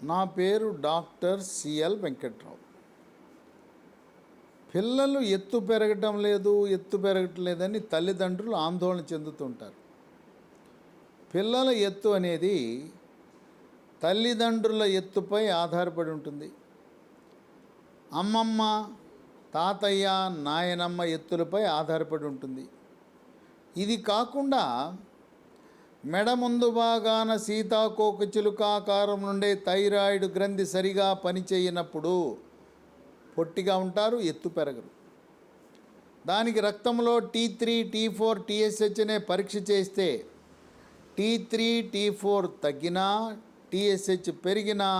నా పేరు doctor CL Venkatrao. పిల్లలు ఎత్తు పెరగట్లేదని తల్లిదండ్రులు ఆందోళన చెందుతుంటారు. పిల్లల ఎత్తు అనేది తల్లిదండ్రుల ఎత్తుపై ఆధారపడి ఉంటుంది. అమ్మమ్మ, తాతయ్య, నాయనమ్మ ఎత్తులపై ఆధారపడి ఉంటుంది. ఇది కాకుండా మెడ ముందు భాగాన సీతాకోకచిలుక ఆకారం నుండే థైరాయిడ్ గ్రంథి సరిగా పనిచేయనప్పుడు పొట్టిగా ఉంటారు, ఎత్తు పెరగరు. దానికి రక్తంలో T3, T4, TSH అనే పరీక్ష చేస్తే T3, T4 తగ్గినా, TSH పెరిగినా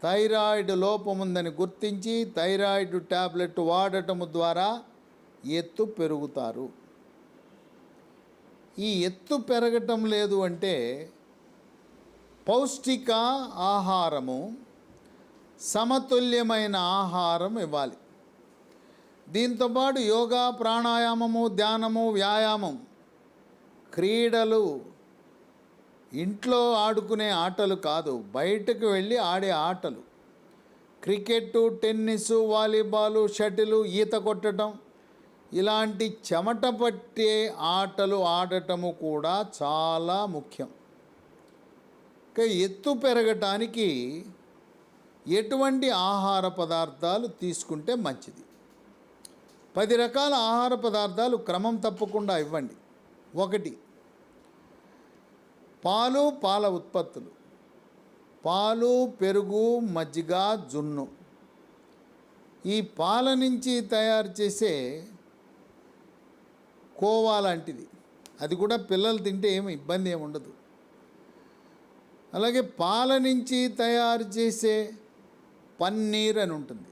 థైరాయిడ్ లోపం ఉందని గుర్తించి థైరాయిడ్ ట్యాబ్లెట్ వాడటం ద్వారా ఎత్తు పెరుగుతారు. ఈ ఎత్తు పెరగటం లేదు అంటే పౌష్టిక ఆహారము, సమతుల్యమైన ఆహారం ఇవ్వాలి. దీంతోపాటు యోగా, ప్రాణాయామము, ధ్యానము, వ్యాయామం, క్రీడలు, ఇంట్లో ఆడుకునే ఆటలు కాదు, బయటకు వెళ్ళి ఆడే ఆటలు, క్రికెట్, టెన్నిస్, వాలీబాలు, షటిలు, ఈత కొట్టడం, ఇలాంటి చెమట పట్టే ఆటలు ఆడటము కూడా చాలా ముఖ్యం. ఎత్తు పెరగటానికి ఎటువంటి ఆహార పదార్థాలు తీసుకుంటే మంచిది? 10 రకాల ఆహార పదార్థాలు క్రమం తప్పకుండా ఇవ్వండి. 1, పాలు, పాల ఉత్పత్తులు, పాలు, పెరుగు, మజ్జిగ, జున్ను. ఈ పాల నుంచి తయారు చేసే కోవా లాంటిది, అది కూడా పిల్లలు తింటే ఏమి ఇబ్బంది ఏమి ఉండదు. అలాగే పాల నుంచి తయారు చేసే పన్నీర్ అని ఉంటుంది.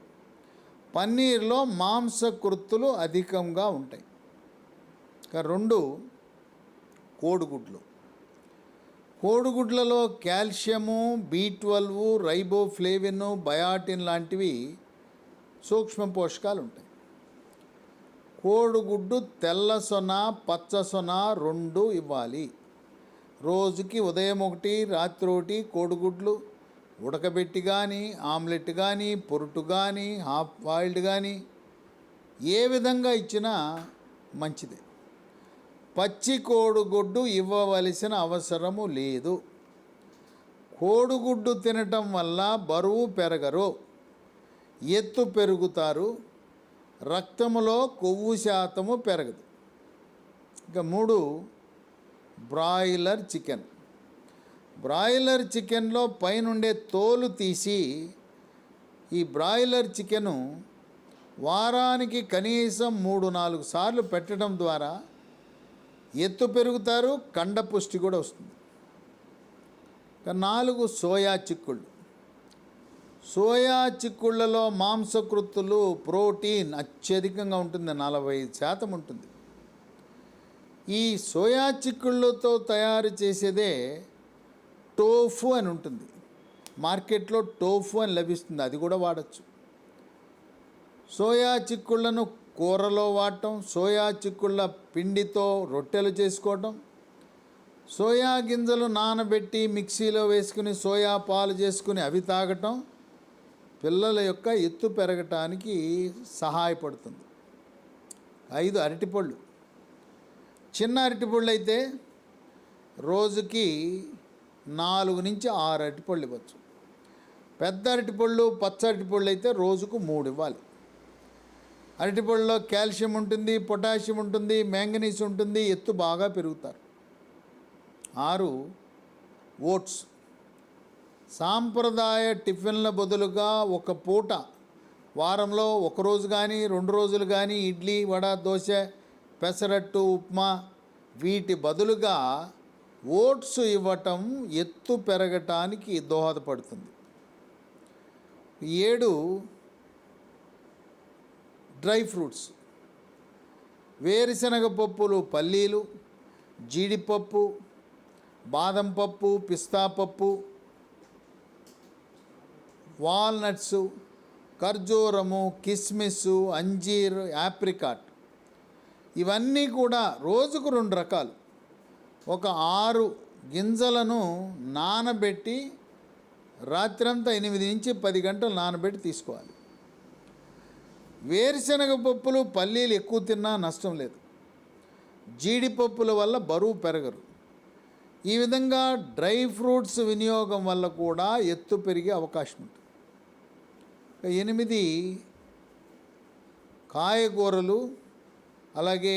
పన్నీర్లో మాంసకృత్తులు అధికంగా ఉంటాయి. 2, కోడిగుడ్లు. కోడిగుడ్లలో కాల్షియము, B12, రైబోఫ్లేవిన్, బయాటిన్ లాంటివి సూక్ష్మ పోషకాలు ఉంటాయి. కోడిగుడ్డు తెల్ల సొన, పచ్చ సొన 2 ఇవ్వాలి. రోజుకి ఉదయం 1, రాత్రి 1 కోడిగుడ్లు ఉడకబెట్టి కానీ, ఆమ్లెట్ కానీ, పొరుటు కానీ, హాఫ్ బాయిల్డ్ కానీ ఏ విధంగా ఇచ్చినా మంచిదే. పచ్చి కోడిగుడ్డు ఇవ్వవలసిన అవసరము లేదు. కోడిగుడ్డు తినటం వల్ల బరువు పెరగరు, ఎత్తు పెరుగుతారు, రక్తములో కొవ్వు శాతము పెరగదు. 3, బ్రాయిలర్ చికెన్. బ్రాయిలర్ చికెన్లో పైనుండే తోలు తీసి ఈ బ్రాయిలర్ చికెను వారానికి కనీసం 3-4 సార్లు పెట్టడం ద్వారా ఎత్తు పెరుగుతారు, కండపుష్టి కూడా వస్తుంది. 4, సోయా చిక్కుళ్ళు. సోయా చిక్కుళ్ళలో మాంసకృత్తులు, ప్రోటీన్ అత్యధికంగా ఉంటుంది, 40% ఉంటుంది. ఈ సోయా చిక్కుళ్ళతో తయారు చేసేదే టోఫు అని ఉంటుంది. మార్కెట్లో టోఫు అని లభిస్తుంది, అది కూడా వాడచ్చు. సోయా చిక్కుళ్ళను కూరలో వాడటం, సోయా చిక్కుళ్ళ పిండితో రొట్టెలు చేసుకోవటం, సోయా గింజలు నానబెట్టి మిక్సీలో వేసుకుని సోయా పాలు చేసుకుని అవి తాగటం పిల్లల యొక్క ఎత్తు పెరగటానికి సహాయపడుతుంది. 5, అరటిపళ్ళు. చిన్న అరటిపళ్ళు అయితే రోజుకి 4 నుంచి 6 అరటిపళ్ళు ఇవ్వచ్చు. పెద్ద అరటిపళ్ళు, పచ్చ అరటిపళ్ళు అయితే రోజుకు 3 ఇవ్వాలి. అరటిపళ్ళలో కాల్షియం ఉంటుంది, పొటాషియం ఉంటుంది, మ్యాంగనీస్ ఉంటుంది, ఎత్తు బాగా పెరుగుతారు. 6, ఓట్స్. సాంప్రదాయ టిఫిన్ల బదులుగా ఒక పూట వారంలో 1 రోజు కానీ 2 రోజులు కానీ ఇడ్లీ, వడ, దోశ, పెసరట్టు, ఉప్మా వీటి బదులుగా ఓట్స్ ఇవ్వటం ఎత్తు పెరగటానికి దోహదపడుతుంది. 7, డ్రై ఫ్రూట్స్. వేరుశనగ పప్పులు, పల్లీలు, జీడిపప్పు, బాదం పప్పు, పిస్తా పప్పు, వాల్నట్స్, ఖర్జూరము, కిస్మిస్, అంజీర్, యాప్రికాట్ ఇవన్నీ కూడా రోజుకు 2 రకాలు. ఒక 6 గింజలను నానబెట్టి రాత్రంతా 8 నుంచి 10 గంటలు నానబెట్టి తీసుకోవాలి. వేరుశనగ పప్పులు, పల్లీలు ఎక్కువ తిన్నా నష్టం లేదు. జీడిపప్పుల వల్ల బరువు పెరగరు. ఈ విధంగా డ్రై ఫ్రూట్స్ వినియోగం వల్ల కూడా ఎత్తు పెరిగే అవకాశం ఉంటుంది. 8 కాయగూరలు, అలాగే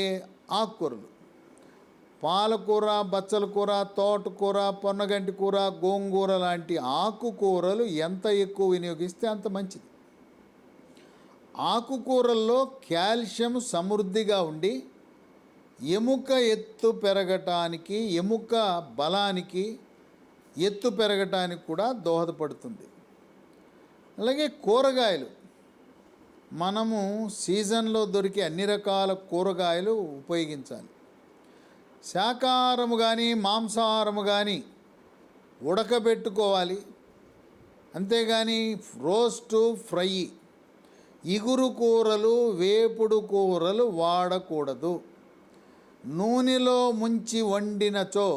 ఆకుకూరలు, పాలకూర, బచ్చల కూర, తోటకూర, పొన్నగంటి కూర, గోంగూర లాంటి ఆకుకూరలు ఎంత ఎక్కువ వినియోగిస్తే అంత మంచిది. ఆకుకూరల్లో కాల్షియం సమృద్ధిగా ఉండి ఎముక ఎత్తు పెరగటానికి, ఎముక బలానికి, ఎత్తు పెరగటానికి కూడా దోహదపడుతుంది. అలాగే కూరగాయలు, మనము సీజన్లో దొరికే అన్ని రకాల కూరగాయలు ఉపయోగించాలి. శాకాహారము కానీ మాంసాహారము కానీ ఉడకబెట్టుకోవాలి. అంతేగాని రోస్టు, ఫ్రై, ఇగురు కూరలు, వేపుడు కూరలు వాడకూడదు. నూనెలో ముంచి వండినచో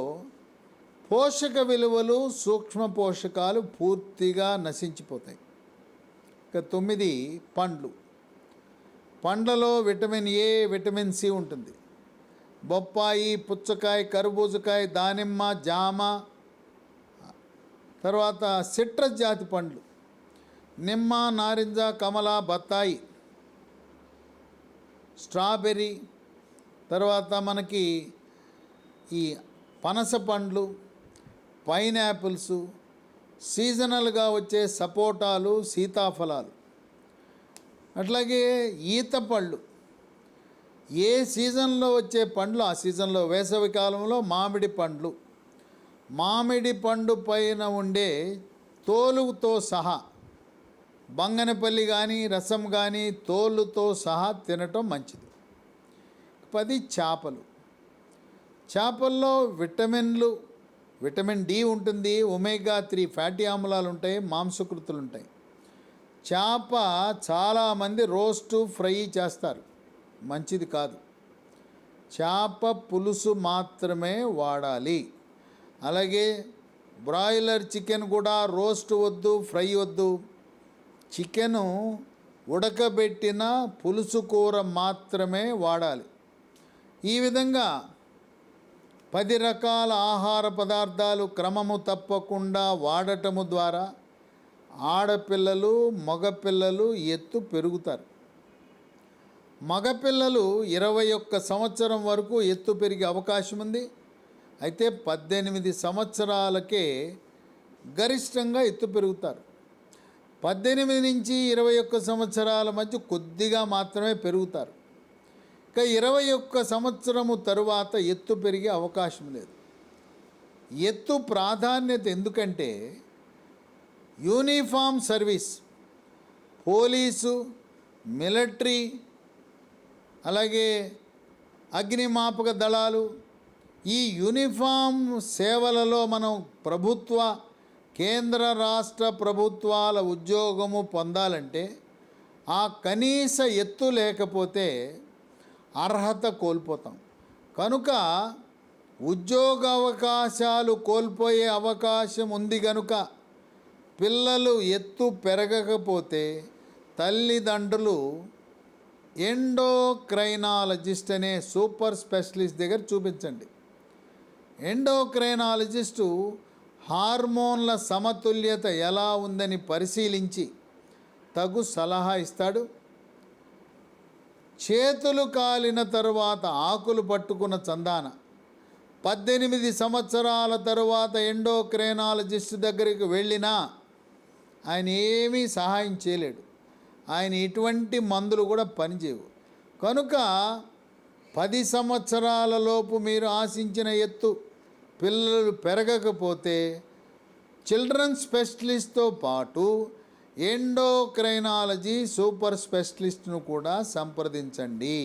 పోషక విలువలు, సూక్ష్మ పోషకాలు పూర్తిగా నశించిపోతాయి. ఇక 9 పండ్లు. పండ్లలో విటమిన్ ఏ, విటమిన్ సి ఉంటుంది. బొప్పాయి, పుచ్చకాయ, కర్బూజకాయ, దానిమ్మ, జామ, తర్వాత సిట్రస్ జాతి పండ్లు, నిమ్మ, నారింజ, కమల, బత్తాయి, స్ట్రాబెర్రీ, తర్వాత మనకి ఈ పనస పండ్లు, పైనాపిల్స్, సీజనల్గా వచ్చే సపోటాలు, సీతాఫలాలు, అట్లాగే ఈత పళ్ళు. ఏ సీజన్లో వచ్చే పండ్లు ఆ సీజన్లో. వేసవి కాలంలో మామిడి పండ్లు, మామిడి పండు పైన ఉండే తోలుతో సహా బంగనపల్లి కానీ, రసం కానీ తోలుతో సహా తినటం మంచిది. 10 చేపలు. చేపల్లో విటమిన్లు, విటమిన్ డి ఉంటుంది, ఒమేగా 3 ఫ్యాటీ ఆమ్లాలు ఉంటాయి, మాంసకృతులు ఉంటాయి. చేప చాలామంది రోస్టు, ఫ్రై చేస్తారు, మంచిది కాదు. చేప పులుసు మాత్రమే వాడాలి. అలాగే బ్రాయిలర్ చికెన్ కూడా రోస్ట్ వద్దు, ఫ్రై వద్దు. చికెను ఉడకబెట్టిన పులుసు కూర మాత్రమే వాడాలి. ఈ విధంగా 10 రకాల ఆహార పదార్థాలు క్రమము తప్పకుండా వాడటము ద్వారా ఆడపిల్లలు, మగపిల్లలు ఎత్తు పెరుగుతారు. మగపిల్లలు 21 సంవత్సరం వరకు ఎత్తు పెరిగే అవకాశం ఉంది. అయితే 18 సంవత్సరాలకే గరిష్టంగా ఎత్తు పెరుగుతారు. 18 నుంచి 21 సంవత్సరాల మధ్య కొద్దిగా మాత్రమే పెరుగుతారు. ఇక 21 సంవత్సరము తరువాత ఎత్తు పెరిగే అవకాశం లేదు. ఎత్తు ప్రాధాన్యత ఎందుకంటే యూనిఫామ్ సర్వీస్, పోలీసు, మిలిటరీ, అలాగే అగ్నిమాపక దళాలు, ఈ యూనిఫామ్ సేవలలో మనం ప్రభుత్వ, కేంద్ర, రాష్ట్ర ప్రభుత్వాల ఉద్యోగము పొందాలంటే ఆ కనీస ఎత్తు లేకపోతే అర్హత కోల్పోతాం. కనుక ఉద్యోగ అవకాశాలు కోల్పోయే అవకాశం ఉంది. కనుక పిల్లలు ఎత్తు పెరగకపోతే తల్లిదండ్రులు ఎండోక్రైనాలజిస్ట్ అనే సూపర్ స్పెషలిస్ట్ దగ్గర చూపించండి. ఎండోక్రైనాలజిస్టు హార్మోన్ల సమతుల్యత ఎలా ఉందని పరిశీలించి తగు సలహా ఇస్తాడు. చేతులు కాలిన తరువాత ఆకులు పట్టుకున్న చందాన 18 సంవత్సరాల తరువాత ఎండోక్రైనాలజిస్ట్ దగ్గరికి వెళ్ళినా ఆయన ఏమీ సహాయం చేయలేడు. ఆయన ఎటువంటి మందులు కూడా పనిచేయవు. కనుక 10 సంవత్సరాల లోపు మీరు ఆశించిన ఎత్తు పిల్లలు పెరగకపోతే చిల్డ్రన్ స్పెషలిస్ట్తో పాటు ఎండోక్రైనాలజీ సూపర్ స్పెషలిస్ట్ను కూడా సంప్రదించండి.